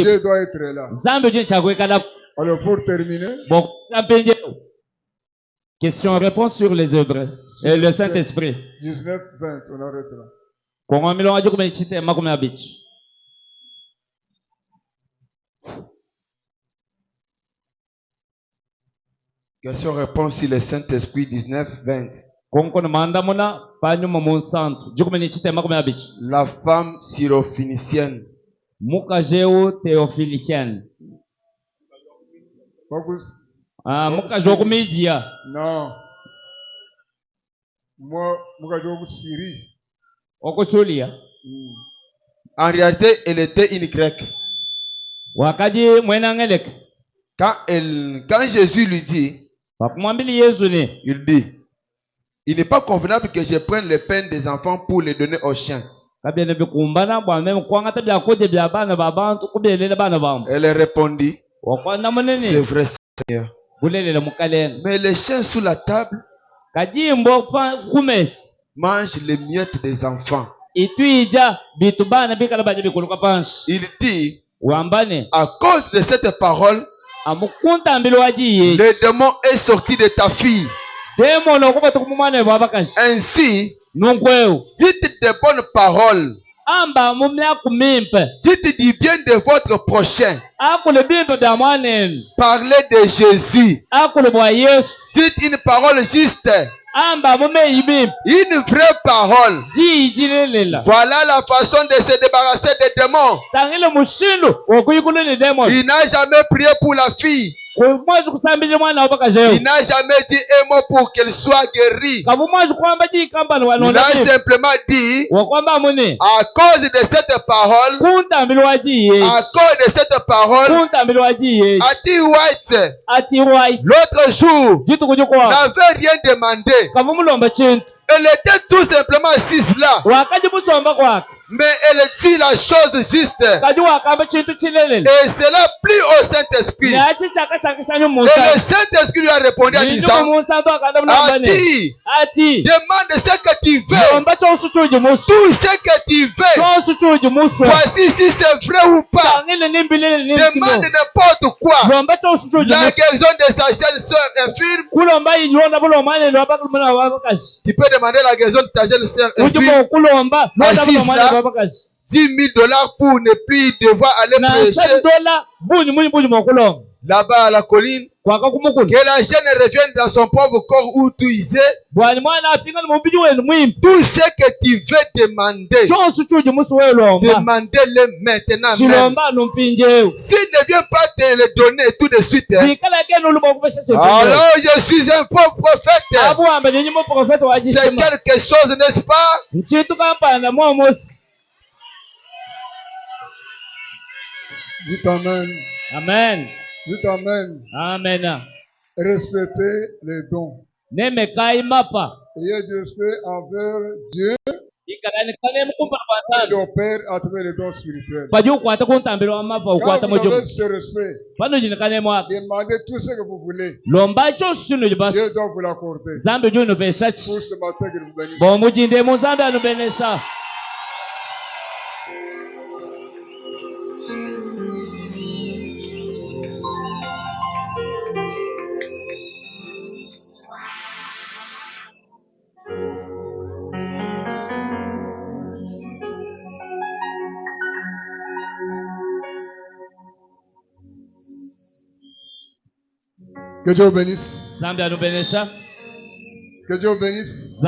Dieu doit être là. Alors pour terminer, question-réponse sur les œuvres et le Saint-Esprit. 19-20, on arrête là. Question-réponse sur le Saint-Esprit 19-20. La femme syrophénicienne. Mukajeu théophilicienne. Focus. Mukajeu média. Non. Moi, Mukajeu Syrie. Okosolia. En réalité, elle était une grecque. Wakaji mwenangelek. Quand Jésus lui dit, il dit, il n'est pas convenable que je prenne le pain des enfants pour les donner aux chiens. Elle répondit, c'est vrai, Seigneur. Mais les chiens sous la table mangent les miettes des enfants. Il dit, à cause de cette parole, le démon est sorti de ta fille. Ainsi, dites des bonnes paroles. Dites du bien de votre prochain. Parlez de Jésus. Dites une parole juste. Une vraie parole. Voilà la façon de se débarrasser des démons. Il n'a jamais prié pour la fille. Il n'a jamais dit un mot pour qu'elle soit guérie. Il a simplement dit, à cause de cette parole, Ati White, l'autre jour, n'avait rien demandé. Elle était tout simplement assise là. Mais elle dit la chose juste. Et cela plut au Saint-Esprit. Et le Saint-Esprit lui a répondu en disant, Ati, demande ce que tu veux. Tout ce que tu veux. Voici si c'est vrai ou pas. Demande n'importe quoi. La guérison de sa jeune soeur infirme. Tu peux demander la guérison de ta jeune soeur infirme. Assise là. $10,000 pour ne plus devoir aller prêcher là-bas à la colline. Que la jeune revienne dans son pauvre corps où tu y es. Tout ce que tu veux demander, demandez-le maintenant même. S'il ne vient pas te le donner tout de suite, alors je suis un pauvre prophète. C'est quelque chose, n'est-ce pas? Dites Amen. Amen. Dites Amen. Amen. Respectez les dons. Ayez du respect envers Dieu. Il opère à travers les dons spirituels. Quand vous avez ce respect, demandez tout ce que vous voulez. Dieu doit vous l'accorder. Pour ce matin, que vous bénisse. Que Dieu bénisse. Que Dieu bénisse.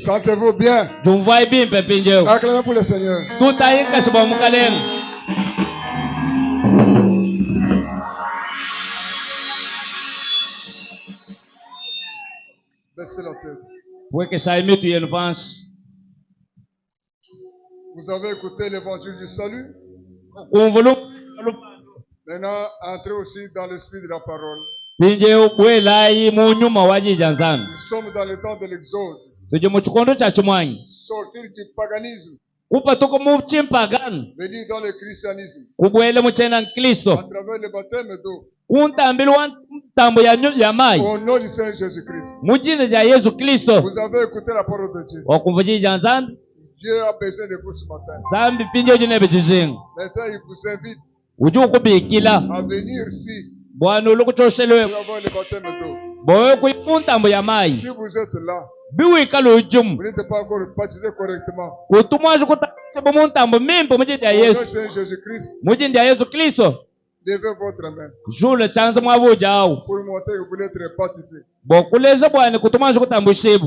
Sentez-vous bien. Acclamez pour le Seigneur. Baissez la tête. Vous avez écouté l'évangile du salut. Maintenant, entrez aussi dans l'esprit de la parole. Nous sommes dans le temps de l'Exode. Sortir du paganisme. Venir dans le christianisme. À travers le baptême d'eau. Au nom du Seigneur Jésus-Christ. Vous avez écouté la parole de Dieu. Dieu a besoin de vous ce matin. Zambi pinje ujinebe jizinga. Maintenant, il vous invite Ujukubikila. à venir ici Bwana ulukuchoshelwe. pour avoir le baptême d'eau. Boye kuimuntambo ya mai. Si vous êtes là, Biwikala ujumu. vous n'êtes pas encore baptisé correctement. Utumwaje kutachebo muntambo mimpo mujindi ya Au nom de Yesu. Seigneur Jésus-Christ, Mujindi ya Yesu Kristo. levez votre main Jule chanza mwabuja au. pour montrer que vous voulez être baptisé. Bokuleza bwana kutumwaje kutambushibu.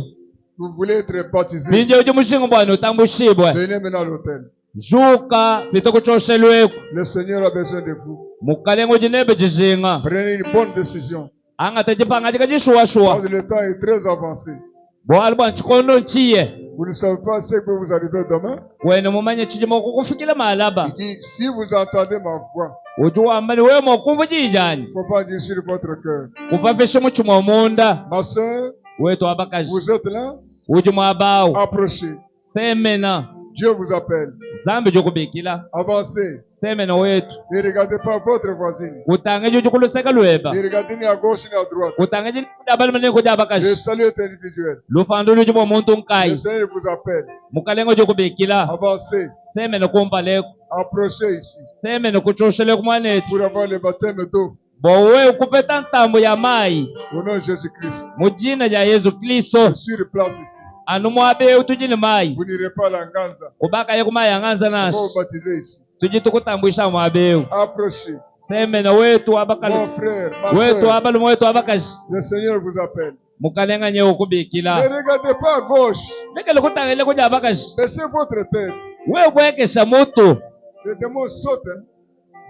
Vous voulez être baptisé. Pinje ujumushinga bwana utambushibwe. Venez maintenant à l'hôtel. Juka litokuchoshelwe. Le Seigneur a besoin de vous. Mukalengo jinebe jizinga. Prenez une bonne décision. Anga tajipanga jikajishuwa. Parce que le temps est très avancé. Bwana bwana chikondo nchiye. Vous ne savez pas ce que vous arrivez demain. Wena mumanye chijimo kukufikila malaba. Il dit, si vous entendez ma voix, Ujua mbali wewe mokumva jijani. il ne faut pas dire sur votre cœur. Kupapesha muchuma munda. Ma soeur, Wetu abakaji. vous êtes là, Ujuma abao. approchez. Semena. Dieu vous appelle. Zambi jokubikila. Avancez. Semena wetu. Ne regardez pas votre voisine. Kutange jukuluseka lweba. Ne regardez ni à gauche ni à droite. Kutange jikudabali mane kuja Le abakaji. salut est individuel. Lufandu lujuma muntu Le nkai. Seigneur vous appelle. Mukalengo jokubikila. Avancez. Semena kumpaleko. Approchez ici Semena kuchoshele kumwanetu. pour avoir le baptême d'eau. Bowe kupeta ntambo ya mai. Au nom de Jésus-Christ. Mujina ya Yesu Kristo. Sur place ici. Anumwabe utujini mai. Vous n'irez pas à la Nganza. Kubaka ye kumaya nganza Vous nashi. vous baptisez ici. Tujitukutambwisha mwabeu. Approchez. Semena wetu abakali. Mon frère, ma Wetu soeur, abalu wetu abakashi. le Seigneur vous appelle. Mukalenga nye ukubikila. Ne regardez pas à gauche. Lekele kutangele kuja abakashi. Baissez votre tête. Wewe kwekesha mutu. Les démons sautent. Hein.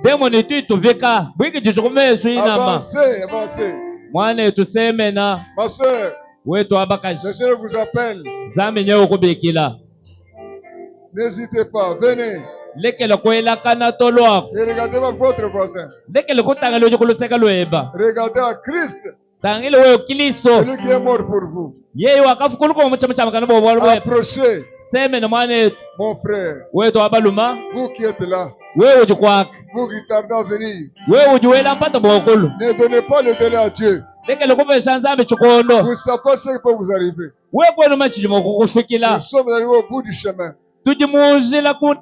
Demoni titu vika. Bwiki jishukumesu inama. Avancez, avancez. Mwane tusemena. Ma soeur, Wetu abakashi. le Seigneur vous appelle. Zambi nye ukubikila. N'hésitez pas, venez. Lekele kwela kana tolwako. Ne regardez pas votre voisin. Lekele kutangele ujukuluseka lweba. Regardez à Christ, Tangile wewe Kristo. celui qui est mort pour vous. Yeye wakafukuluka mu chama chama kana bobo walwe. Approchez, Semena mwane mon frère. wetu abaluma. Vous qui êtes là, Wewe ujukwaka. vous qui tardez à venir, Wewe ujuwela mpata bokulu. ne donnez pas le délai à Dieu. Lekele kupesha nzambe chikondo. Vous ne savez pas ce qui peut vous arriver. Wewe kwenu machijimo kukufikila. Nous sommes arrivés au bout du chemin. Tujimuzila ku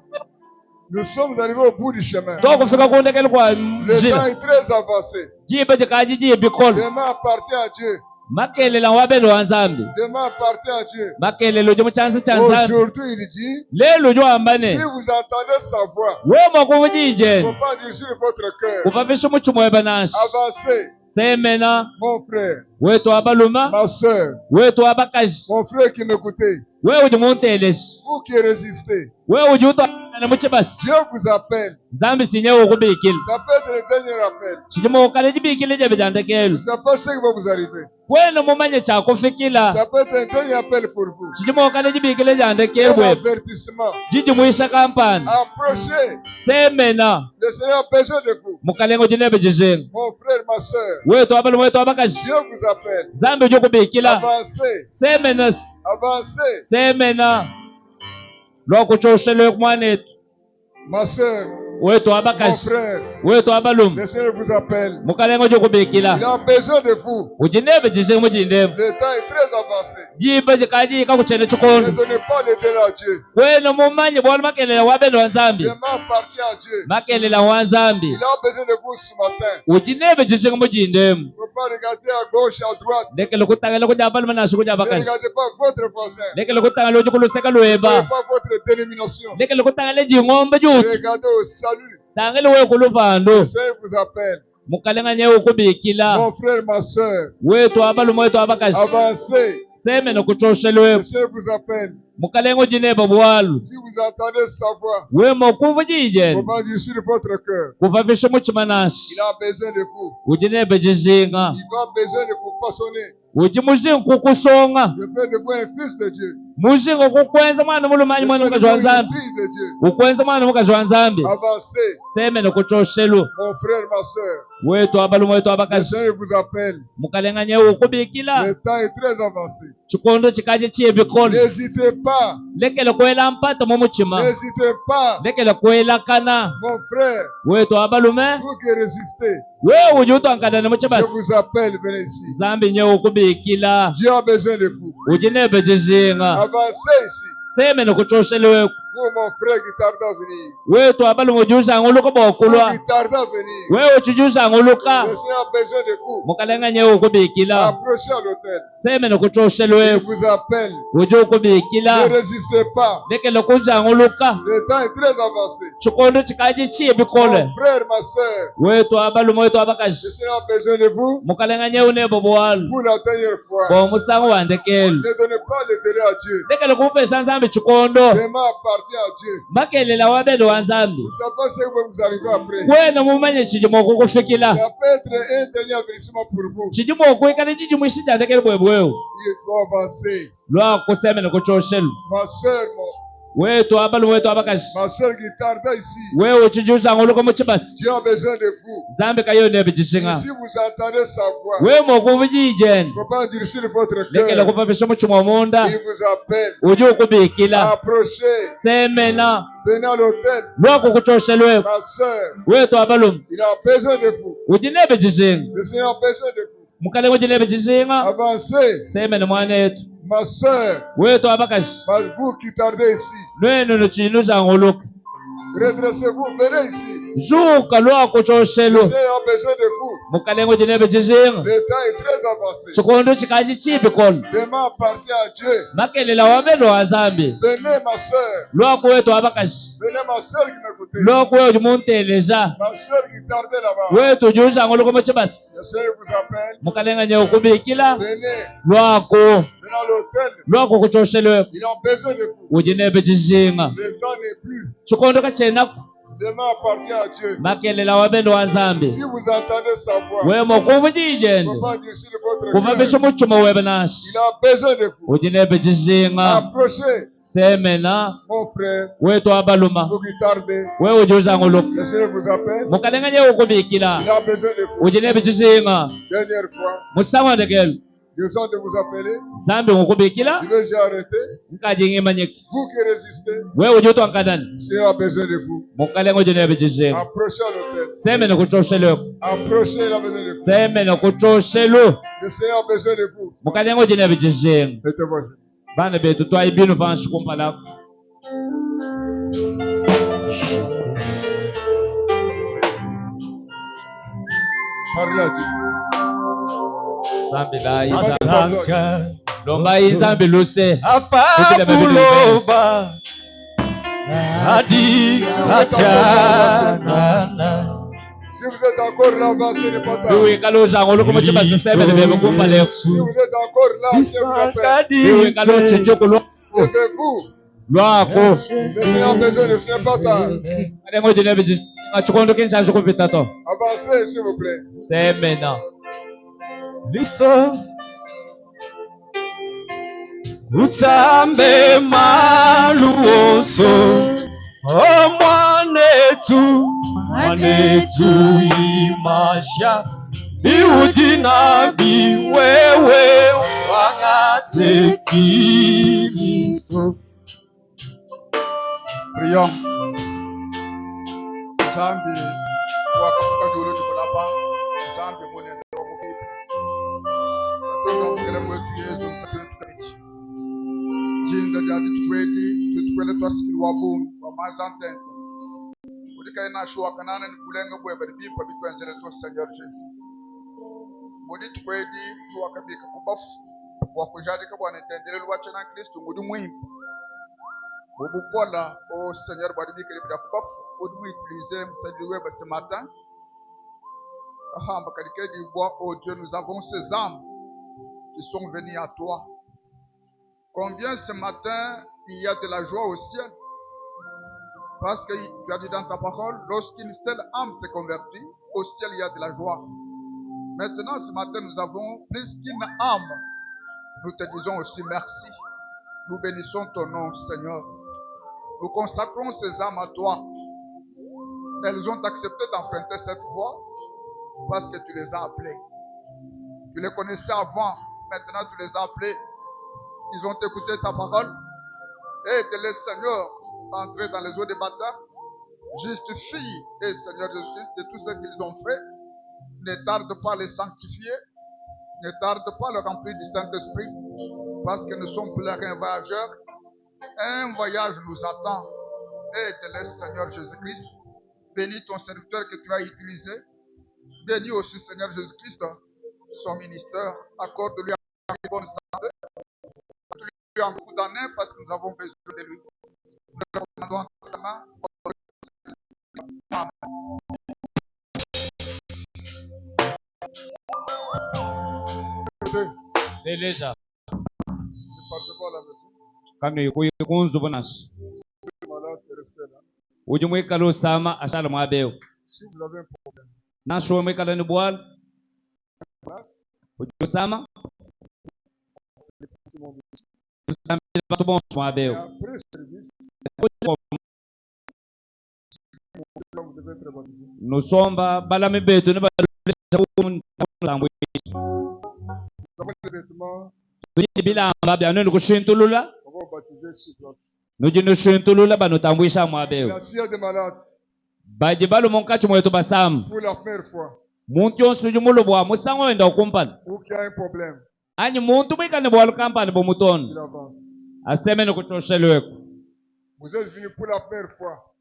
Nous sommes arrivés au bout du chemin. tokufika kundekele kwa Le temps mjila. est très avancé. Jibe jikaji jibe kolo. Demain appartient à Dieu. Makelela wabelo wanzambe. Demain appartient à Dieu. Makelelo jo mchansi chanzambe. Aujourd'hui, il dit, Lelo jo si ambane. vous entendez sa voix, Wewe il ne mwakuvujije. faut pas dire sur votre cœur. Kupapesha muchumo webanashi. Avancez, Semena mon frère, wetu abaluma. ma soeur, Wetu abakashi. mon frère qui m'écoutez, Wewe ujimunteleshi. vous qui résistez. Wewe ujuto na muchibasi. Dieu vous appelle. Zambi sinyewe ukubikila. Ça peut être le dernier appel. Chijimo kale jibikile je bidandekelo. Vous ne savez pas ce qui va vous arriver. Kwenu mumanye chakufikila. Ça peut être un dernier appel pour vous. Chijimo kale jibikile Un jandekebwe. avertissement. Jijimwisha kampani. Approchez. Semena. Le Seigneur a besoin de vous. Mukalengo jinebe jizenga. Mon frère, ma soeur, Wetu abalu wetu abakashi. Dieu vous appelle. Zambi jukubikila. Avancez. Semena. Avancez. Semena. Lokuchoshele kumwanetu. Ma soeur, Wetu mon abakashi. frère, Wetu abalum. le Seigneur vous appelle. Mukalengo jukubikila. Il a besoin de vous. Ujinebe jizenga mujindemu. Le temps est très avancé. Jibe jikaji kakuchele Ne chikondo. donnez pas le délai à Dieu. Kwenu mumanye bwali makelela wabelo wanzambi. Demain appartient à Dieu. Makelela wanzambi. Il a besoin de vous ce matin. Ujinebe jizenga mujindemu. Il ne faut pas regarder à gauche, à droite. Lekele kutangela kuja abaluma nashi kuja Ne abakashi. regardez pas votre voisin. Lekele kutangela ujukuluseka Ne lweba. regardez pas votre dénomination. Lekele kutangela jing'ombe juti. Regardez au salut. Tangela wewe Le kuluvando. Seigneur vous appelle. Mukalenga nyewe ukubikila. Mon frère, ma soeur, Wetu abaluma wetu abakashi. avancez. Seme Le nokuchoshelwe. Seigneur vous appelle. Mukalenga ujineba bwalu. Si vous entendez sa voix, Wema kuvujije. comment dire sur votre cœur, Kuvavisha muchima nashi. il a besoin de vous. Ujinebe jizinga. Il a besoin de vous façonner. Ujimuzinga kukusonga. Je fais de vous un fils de Dieu. Muzinga kukwenza mwana mulumanyi Je mwana fais de mukazi vous wa une nzambi. fille de Dieu. Ukwenza mwana mukazi wa nzambi. Avancez, Seme nokuchoshelu. mon frère, ma soeur. Wetu abaluma wetu Le abakashi. Seigneur vous appelle. Mukalenga nyewe ukubikila. Le temps est très avancé. Chikondo chikaje chiye bikono. N'hésitez pas. Lekele kwela mpata mumuchima. N'hésitez pas, Lekele kwela kana. mon frère. Wetu abalume. Vous qui résistez, Wewe ujuto ankadane je muchibasi. vous appelle, venez ici. Zambi nyewe ukubikila. Dieu a besoin de vous. Ujinebe jizinga. Avancez ici. Vous, mon frère qui tarde à venir. Vous qui tardez à venir. Le Seigneur a besoin de vous. Approchez à l'autel. Il vous appelle. Ne résistez pas. Le temps est très avancé. Mon frère, ma soeur. Le Seigneur a besoin de vous. Pour la dernière fois. Ne donnez pas le délai à Dieu. Demain appartient à Dieu. Vous ne savez pas ce que vous arrivez après. Ça peut être un dernier avertissement pour vous. Il faut avancer. Ma soeur, ma soeur qui tarde ici. Dieu a besoin de vous. Si vous entendez sa voix, il ne faut pas endurcir votre cœur. Il vous appelle. Approchez. Venez à l'autel. Ma soeur, il a besoin de vous. Le Seigneur a besoin de vous. Avancez. Ma soeur, vous qui tardez ici, redressez-vous, venez ici. Le Seigneur a besoin de vous. Le temps est très avancé. Demain appartient à Dieu. Venez ma soeur. Venez ma soeur qui m'écoutez. Ma soeur qui tardait là-bas. Le Seigneur vous appelle. Venez. Venez à l'autel. Il a besoin de vous. Le temps n'est plus. Demain appartient à Dieu. Si vous entendez sa voix, il ne faut pas endurcir votre cœur. Il a besoin de vous. Approchez. Mon frère, vous qui tardez, le Seigneur vous appelle. Il a besoin de vous. Dernière fois, Dieu sent de vous appeler. Je vais déjà arrêter. Vous qui résistez, le Seigneur a besoin de vous. Approchez à l'autel. Approchez, il a besoin de vous. Le Seigneur a besoin de vous. Parlez à Dieu. Lomba izambi luse apakuloba adi achana. Si vous êtes encore là, avancez les bâtards. Si vous êtes encore là, Dieu vous appelle. Levez-vous. Le Seigneur a besoin de ce bâtard. Avancez, s'il vous plaît. C'est maintenant. Listo Utambe maluoso mwanetu imasha biudinabi wewe wangate Kristo. Prions. Zambi wakafuka juru tukulapa. Zambi mwenye ndogo vipi. Tatondo mkele mwetu Yesu mkele tukarichi. Jinda jadi tukwele twasikili wabungu wa mazantente. Udika ina shuwa kanane ni kulenga bweba ni bipa bitu enzele tuwa Seigneur Jésus. Mudi tukweli tuwakabika kubafu. Wakujadika bwana itendele luwache na Kristo mudi mwimpu. Obukola au Seigneur baribika libida kubafu. Mudi mwitulize msajili weba ce matin. Oh Dieu, nous avons ces âmes qui sont venues à toi. Combien ce matin il y a de la joie au ciel? Parce que tu as dit dans ta parole, lorsqu'une seule âme s'est convertie, au ciel il y a de la joie. Maintenant ce matin nous avons plus qu'une âme. Nous te disons aussi merci. Nous bénissons ton nom, Seigneur. Nous consacrons ces âmes à toi. Elles ont accepté d'emprunter cette voie. Parce que tu les as appelés. Tu les connaissais avant, maintenant tu les as appelés. Ils ont écouté ta parole. Aide-les, Seigneur, à entrer dans les eaux des baptêmes. Justifie les Seigneur de justice de tout ce qu'ils ont fait. Ne tarde pas à les sanctifier. Ne tarde pas à les remplir du Saint-Esprit. Parce que nous sommes pèlerins voyageurs. Un voyage nous attend. Et te laisse, Seigneur Jésus-Christ. Bénis ton serviteur que tu as utilisé. Bénis aussi, Seigneur Jésus-Christ, son ministère. Accorde-lui une bonne santé. Accorde-lui un coup d'année parce que nous avons besoin de lui. Nous le recommandons en ta main. Amen. Déjà. Ne partez pas à la maison. Quand nous avons besoin. Ujumweka sama ashala mwabeo. Si vous avez un problème. Nasho mweka ni bwal. Ujusama. Ujusama batu bon mwabeo. Après service, vous devez être baptisé. Nosomba bala mebeto ne balesha lambo. Vous avez des vêtements. Bilamba byano kushintulula. On va baptiser sur place. Nujino shintulula banotambwisha mwabeo. La s'il y a des malades. Baje balo monkachi mweto basam. Pour la première fois. Muntu yonse ujumulo bwa musango wenda okumpana. Ou qui a un problème. Anyi muntu mwikane bwa lukampani bomutondo. Il avance. Aseme nokuchoshelweko. Vous êtes venu pour la première fois.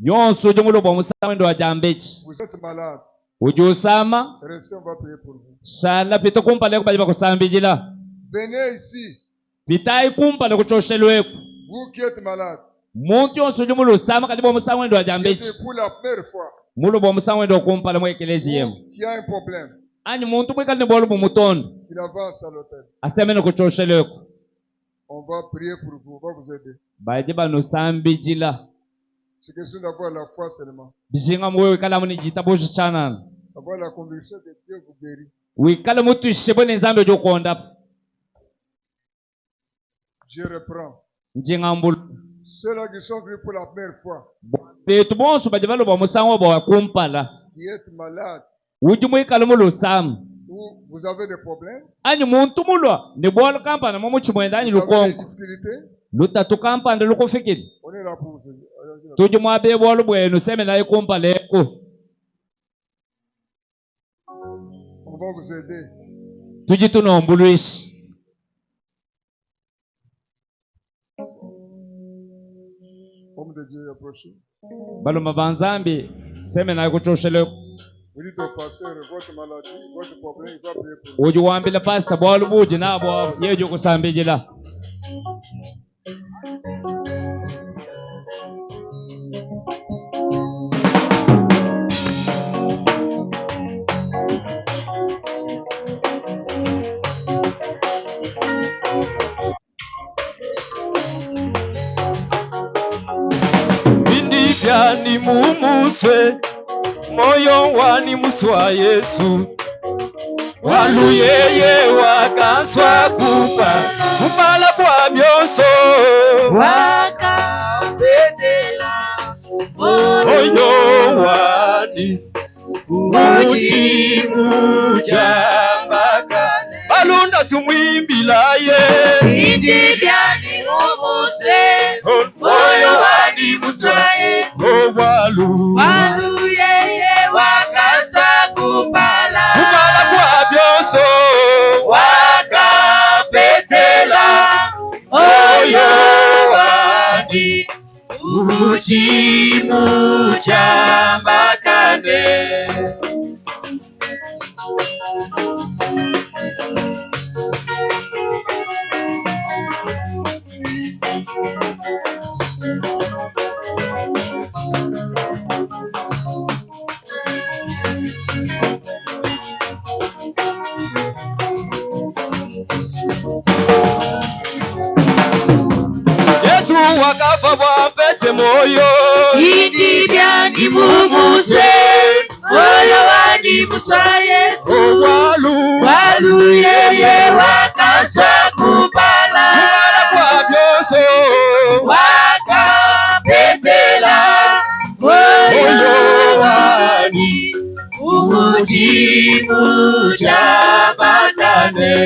Yonse ujumulo bwa musango wenda wajambechi. Vous êtes malade. Ujusama. Restez, on va prier pour vous. Shala pita kumpale ko baje kusambijila. Venez ici. Pita kumpale kuchoshelweko. Vous qui êtes malade. Muntu yonse ujumulo sama kati bwa musango wenda wajambechi. Pour la première fois. Mulo bwa musango wenda kumpale mwekelezi yemu. Qui a un problème. Anyi muntu mwikane bwa mutondo. Il avance à l'hôtel. Aseme nokuchoshelweko. On va prier pour vous, on va vous aider. Baje banosambijila. C'est question d'avoir la foi seulement. Bijinga mwewe kala muni jitabushi chana. Avoir la conviction que Dieu vous guérit. Wikala mutu shibone nzambe jokonda. Je reprends. Njinga mbulu. Ceux-là qui sont venus pour la première fois. Petu bonso baje balo ba musango ba kumpala. Qui êtes malade. Uji mwikala mulo sam. Ou vous avez des problèmes. Anyi muntu mulwa ni bol kampana momo chimwenda anyi lukongo. Luta tukampanda lukofikiri. On est là pour vous. Tuji mwabe bolu bwenu seme na ikumpala eko. On va vous aider. Tuji tunombuluishi. Homme de Dieu approché. Balo mabanzambi seme na ikuchoshele. Vous dites au pasteur votre maladie, votre problème, il va prier pour vous. Uji wambila pastor bolu buji na bo yejo kusambijila. Ni mumuswe moyo wani muswa Yesu waluyeye wakanswa kupala kwa byoso wakapetela moyo wani uchimujambakane balunda sumwimbilaye indibyani mumuswe moyo wani muswa Yesu waluyeye wakaswa kupala kwa byoso wakapetela moyo wani uchimujambakane. Yesu wakafa bwapete moyo indibyani mumuswe moyo wani muswa Yesu waluyeye wakaswa kupala kwa byoso wakapetela moyo wani uchimujambakane.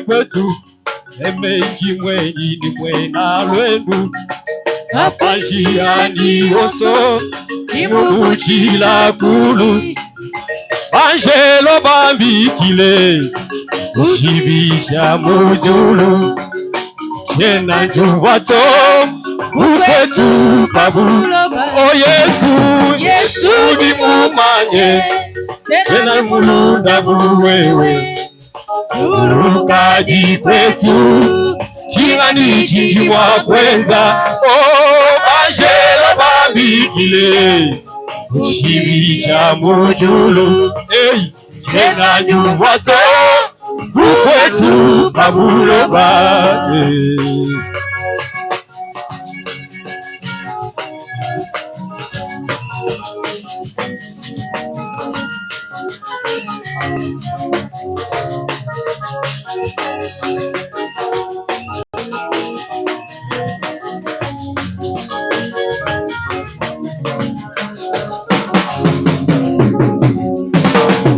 kwetu emengi mwenyini mwena lwendu apanjiani oso imubuchila kulu banjelo bambikile ushibisha mujulu jena njuwato ukwetu pabulo o Yesu ni mumanye tena mulunda buwewe urukaji kwetu chingani chinji wakweza o banjelo bambikile ushibisha mujulu jena njuwato ukwetu pabulo bae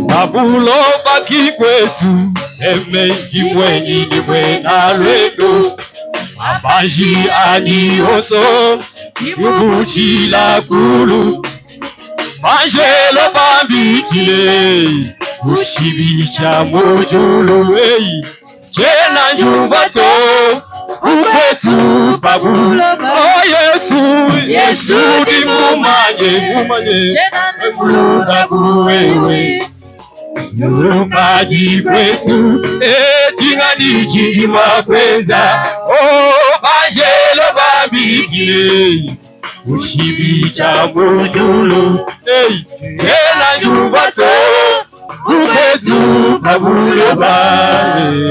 Pabulo baki kwetu emengi mwenyini mwena lwendo abaji ani oso ibuchila kulu banjelo bambikile ushibisha mujulu jena njubato ukwetu pabulo o Yesu di mumanye jena mulunda buwewe urukaji kwetu chingani chinji wakweza o banjelo bambikile ushibisha mujulu jena njubato ukwetu pabulo bae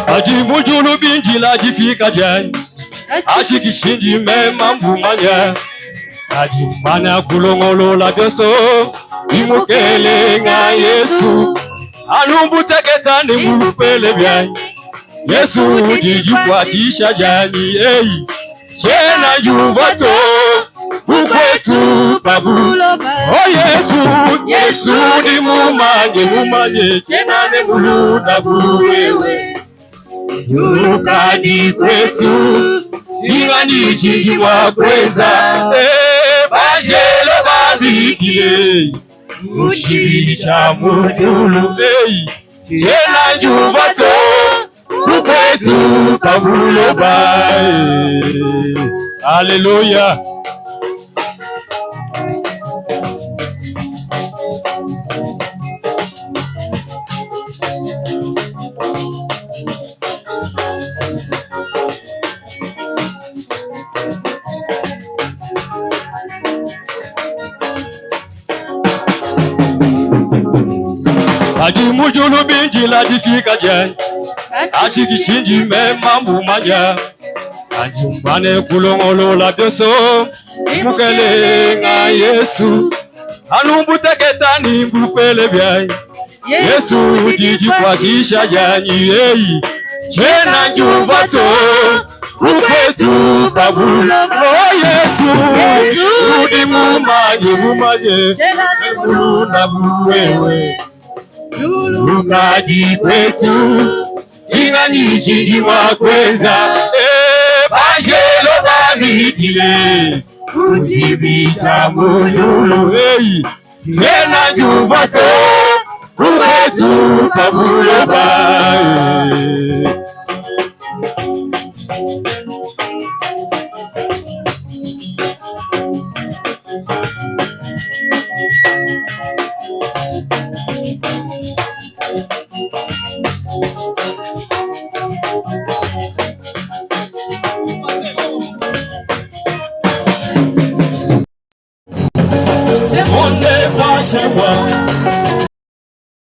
Adi mujulu binjila jifika jani ashikishindi mema mbumanya adi mana kulongolola byoso imukele nga Yesu anumbuteketa ni mulupele byanyi Yesu dijikwatisha jani jena njuvato ukwetu pabulo o Yesu ni mumanye jena ne mulunda buwewe urukaji kwetu chingani chinji wakweza banjelo bambikile ushibisha mujulu jena njuvato ukwetu pabulo bae. Haleluya. Adi mujulu binjila jifika jani ashikishindi mema mbumanya anjumbane kulongolola byoso imukele nga Yesu anumbuteketa ni mbupele byanyi Yesu dijikwatisha jani jena njuvato ukwetu pabulo o Yesu di mumanye jena mulunda buwewe urukaji kwetu chingani chinji wakweza banjelo bambikile ushibisha mujulu jena njuvato ukwetu pabulo bae. C'est mon dévoilement.